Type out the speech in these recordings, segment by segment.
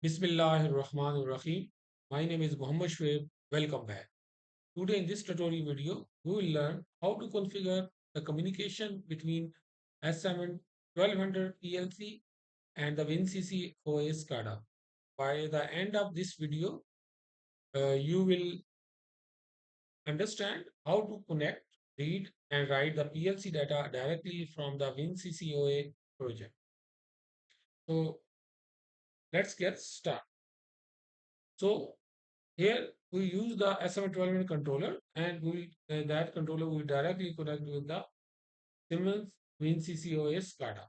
Bismillahirrahmanirrahim. My name is Muhammad Shoaib. Welcome back. Today in this tutorial video, we will learn how to configure the communication between S7-1200 PLC and the WinCC OA SCADA. By the end of this video, you will understand how to connect, read, and write the PLC data directly from the WinCC OA project. So let's get started. So here we use the S7-1200 controller, and that controller will directly connect with the Siemens WinCC OA SCADA.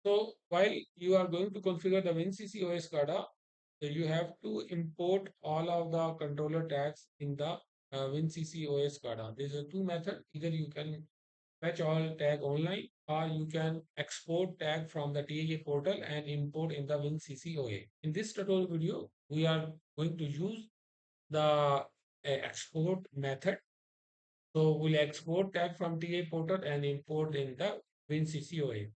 So while you are going to configure the WinCC OA SCADA, you have to import all of the controller tags in the WinCC OA SCADA. There are two methods. Either you can fetch all tag online, or you can export tag from the TIA portal and import in the WinCC OA. In this tutorial video, we are going to use the export method. So we'll export tag from TIA portal and import in the WinCC OA.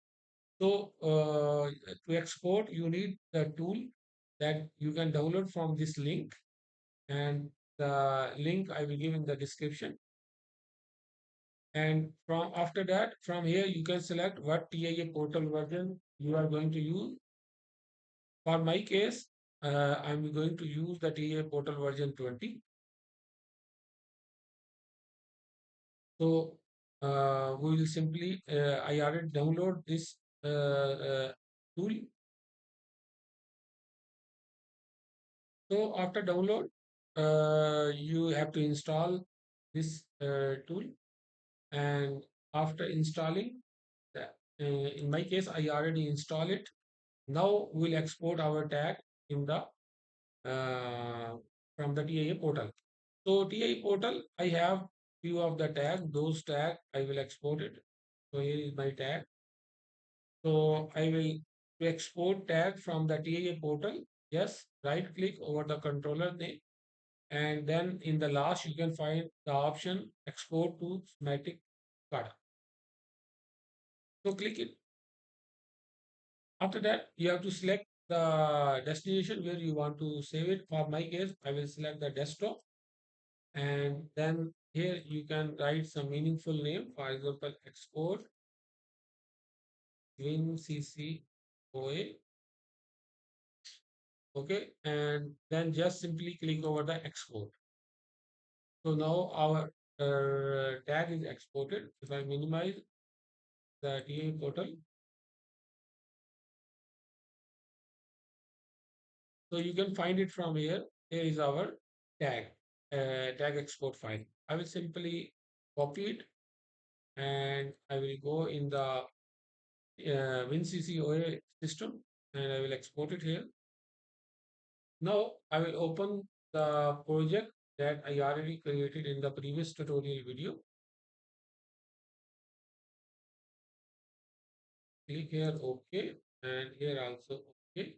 So to export, you need the tool that you can download from this link, and the link I will give in the description. And from after that, from here, you can select what TIA portal version you are going to use. For my case, I'm going to use the TIA portal version 20. So we will simply, I already download this tool. So after download, you have to install this tool. And after installing, in my case, I already installed it. Now we'll export our tag in the from the TIA portal. So TIA portal, I have few of the tag. Those tag I will export it. So here is my tag. So I will export tag from the TIA portal. Yes, right click over the controller name, and then in the last you can find the option export to schematic card. So click it. After that, you have to select the destination where you want to save it. For my case, I will select the desktop, and then here you can write some meaningful name. For example, export WinCC OA. Okay, and then just simply click over the export. So now our tag is exported. If I minimize the TA portal, so you can find it from here. Here is our tag, tag export file. I will simply copy it, and I will go in the WinCC OA system, and I will export it here. Now I will open the project that I already created in the previous tutorial video. Click here OK, and here also OK.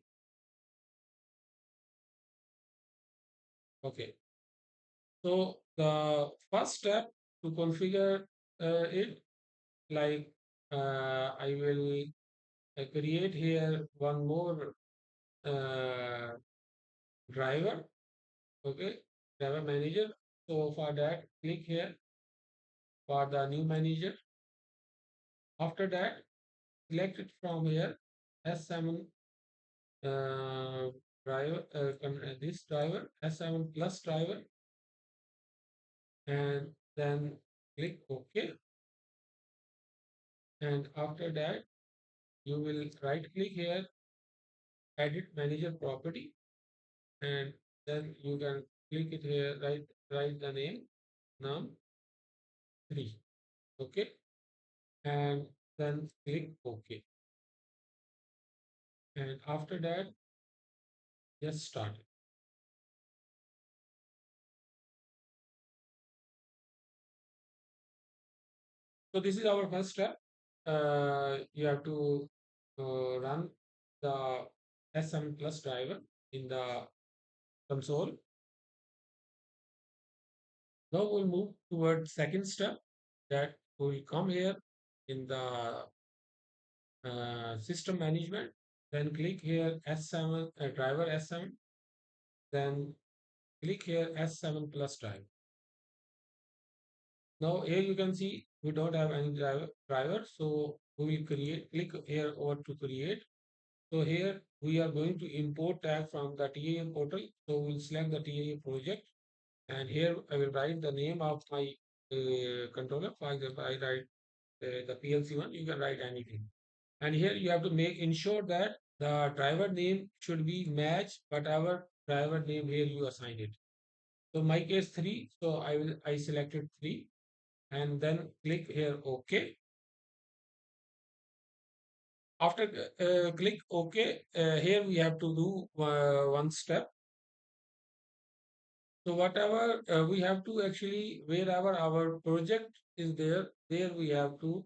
Okay. So the first step to configure it, like I will create here one more uh, driver. Okay, driver manager. So for that, click here for the new manager. After that, select it from here S7 driver, this driver S7 plus driver, and then click OK. And after that, you will right click here, edit manager property, and then you can click it here, write the name num3. Okay, and then click OK. And after that, just start it. So this is our first step. You have to run the S7 plus driver in the console. Now we'll move toward second step, that will come here in the system management, then click here S7 driver S7, then click here S7 plus driver. Now here you can see we don't have any driver, so we will click here over to create. So here we are going to import tag from the TIA portal. So we'll select the TIA project, and here I will write the name of my controller. For example, I write the PLC one. You can write anything. And here you have to make ensure that the driver name should be match whatever driver name here you assign it. So my case 3. So I selected 3 and then click here OK. After click OK, here we have to do one step. So whatever we have to actually, wherever our project is there, there we have to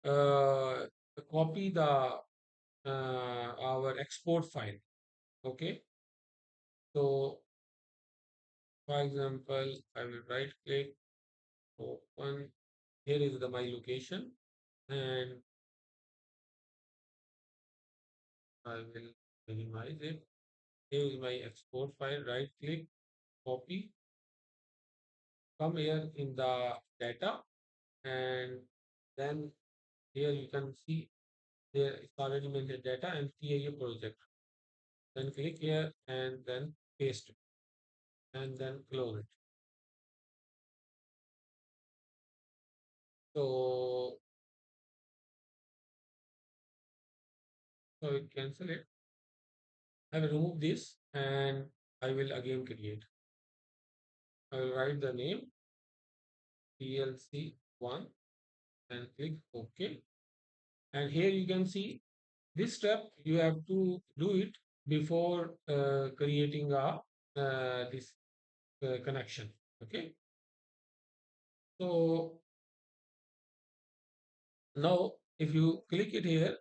uh, copy the our export file. Okay. So for example, I will right click, open. Here is the my location, and I will minimize it. Here is my export file. Right click, copy, come here in the data, and then here you can see there it's already mentioned data and TIA project. Then click here and then paste it and then close it. So we cancel it. I will remove this and I will again create. I will write the name PLC1 and click OK. And here you can see this step you have to do it before creating a this connection. Okay. So now if you click it here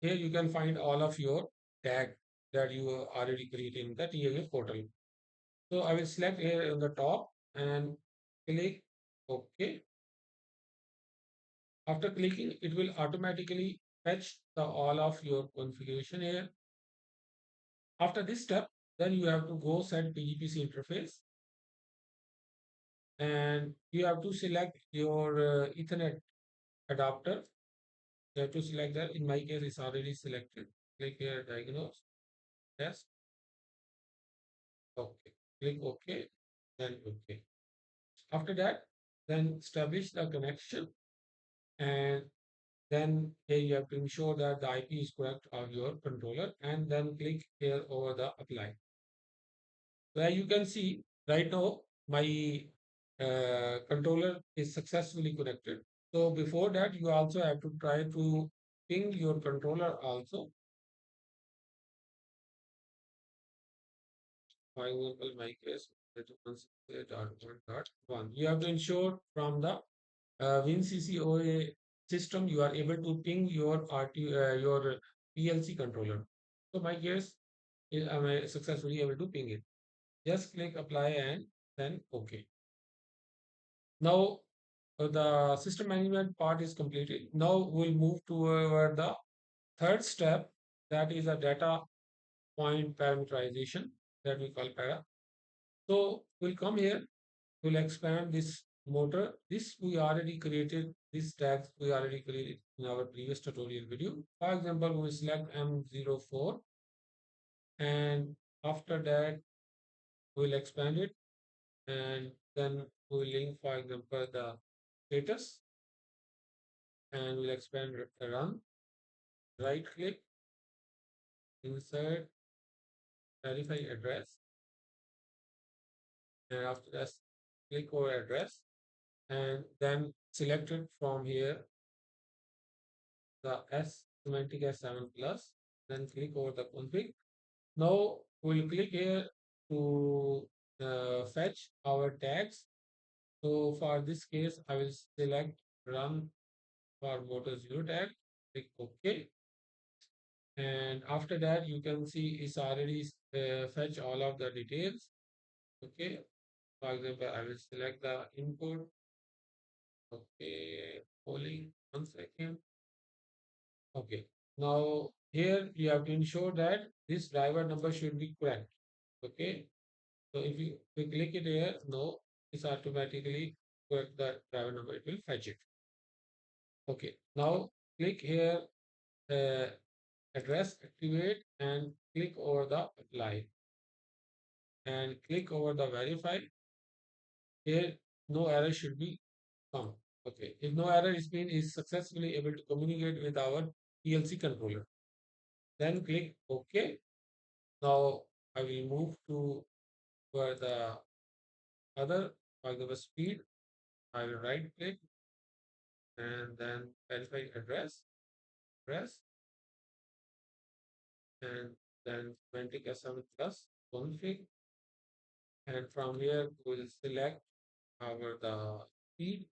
you can find all of your tag that you already created in the TIA portal. So I will select here on the top and click OK. After clicking, it will automatically fetch the all of your configuration here. After this step, then you have to go set PGPC interface and you have to select your Ethernet adapter. You have to select that. In my case, it's already selected. Click here, diagnose, test. Okay. Click OK, then OK. After that, then establish the connection and then here you have to ensure that the IP is correct of your controller and then click here over the apply. Where you can see right now my controller is successfully connected. So before that you also have to try to ping your controller also. For example, my case, 168.1.1. You have to ensure from the WinCC OA system you are able to ping your your PLC controller. So my case is I'm successfully able to ping it. Just click apply and then OK. Now the system management part is completed. Now we'll move toward the third step, that is a data point parameterization that we call para. So we'll come here, we'll expand this motor. This we already created, this tags we already created in our previous tutorial video. For example, we select M04 and after that we'll expand it and then we'll link, for example, the status and we'll expand run, right click, insert, verify address, and after that click over address and then select it from here the S7 plus, then click over the config. Now we'll click here to fetch our tags. So for this case, I will select run for motor 0 tag, click OK. And after that, you can see it's already fetch all of the details. Okay. For example, I will select the input. Okay. Polling, 1 second. Okay. Now here you have to ensure that this driver number should be correct. Okay. So if we click it here, no, it's automatically correct the driver number. It will fetch it. Okay. Now click here, uh, address activate and click over the apply and click over the verify. Here no error should be come. Okay. If no error is been is successfully able to communicate with our PLC controller. Then click OK. Now I will move to where the other for the speed. I will right click and then verify address, and then semantic S7 plus config. And from here we'll select our the speed.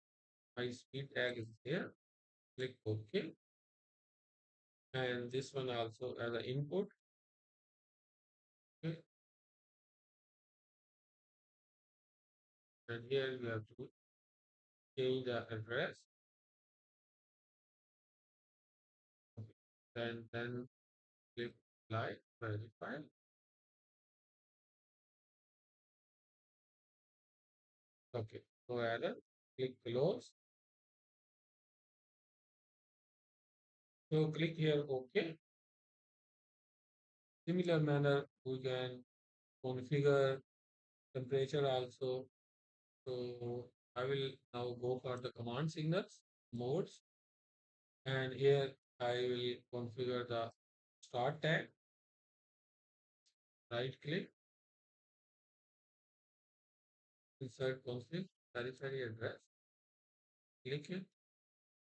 My speed tag is here. Click OK. And this one also as an input. Okay. And here you have to change the address. Okay. Then click apply, verify. Okay. No error. Click close. So click here OK. Similar manner we can configure temperature also. So I will now go for the command signals modes, and here I will configure the start tag. Right click, insert config, verify address, click it,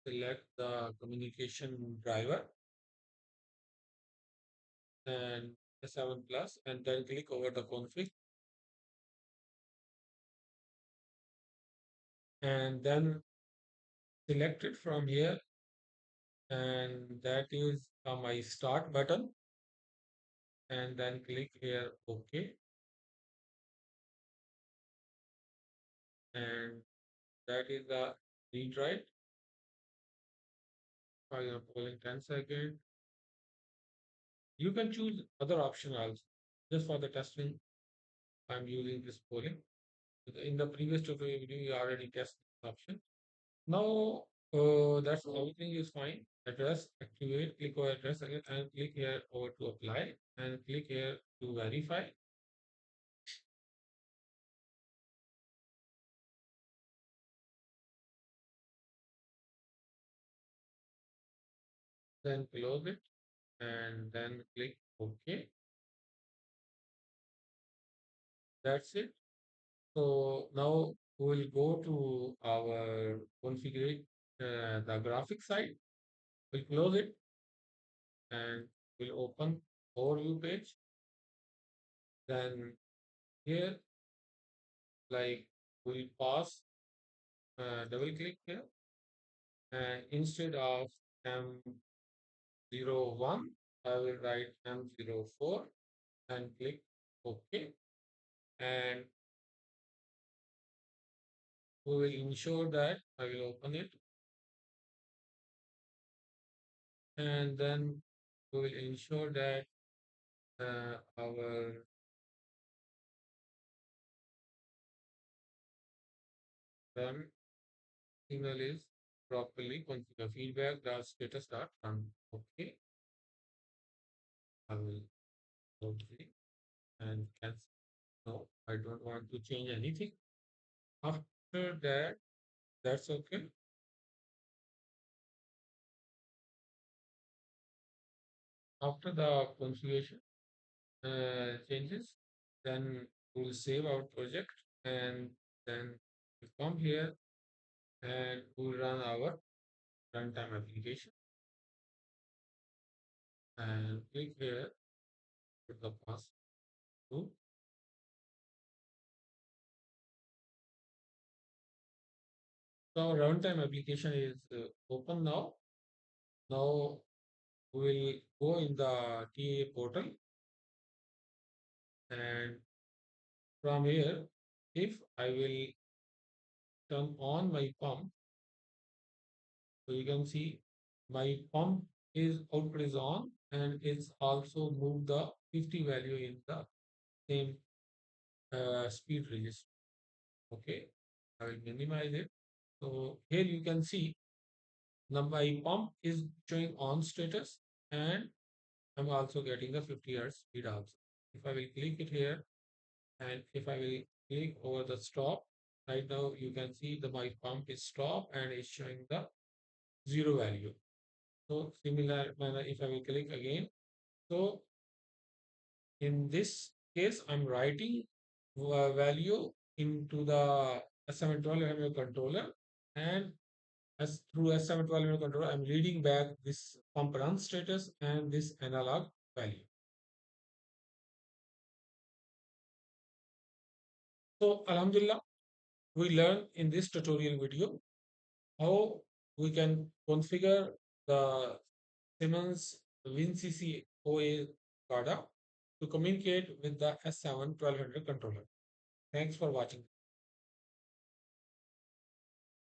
select the communication driver and S7 plus, and then click over the config, and then select it from here, and that is my start button, and then click here OK, and that is the read write. For example, in 10 seconds. You can choose other option also. Just for the testing, I'm using this polling. In the previous tutorial video, you already tested this option. Now, that's everything is fine. Address, activate, click over address again, and click here over to apply, and click here to verify. Then close it, and then click OK. That's it. So now we will go to our configure the graphic side. We'll close it and we'll open overview page. Then here, like we'll pass double click here, and instead of M01, I will write M04 and click OK. And we will ensure that I will open it, and then we will ensure that our run signal is properly configured. Feedback dot status dot run. Okay, I will go to it and cancel. No, I don't want to change anything. After that, that's okay. After the configuration changes, then we'll save our project, and then we come here and we'll run our runtime application and click here, put the pass through. So our runtime application is open now. Now we will go in the TIA portal, and from here, if I will turn on my pump, so you can see my pump is output is on, and it's also moved the 50 value in the same speed register. Okay, I will minimize it. So here you can see now my pump is showing on status, and I'm also getting the 50 hertz speed also. If I will click it here, and if I will click over the stop, right now you can see the my pump is stop and is showing the zero value. So similar manner, if I will click again, so in this case, I'm writing value into the S7-1200 controller, and as through S7-1200 controller, I'm reading back this pump run status and this analog value. So Alhamdulillah, we learned in this tutorial video how we can configure the Siemens WinCC OA SCADA to communicate with the S7-1200 controller. Thanks for watching.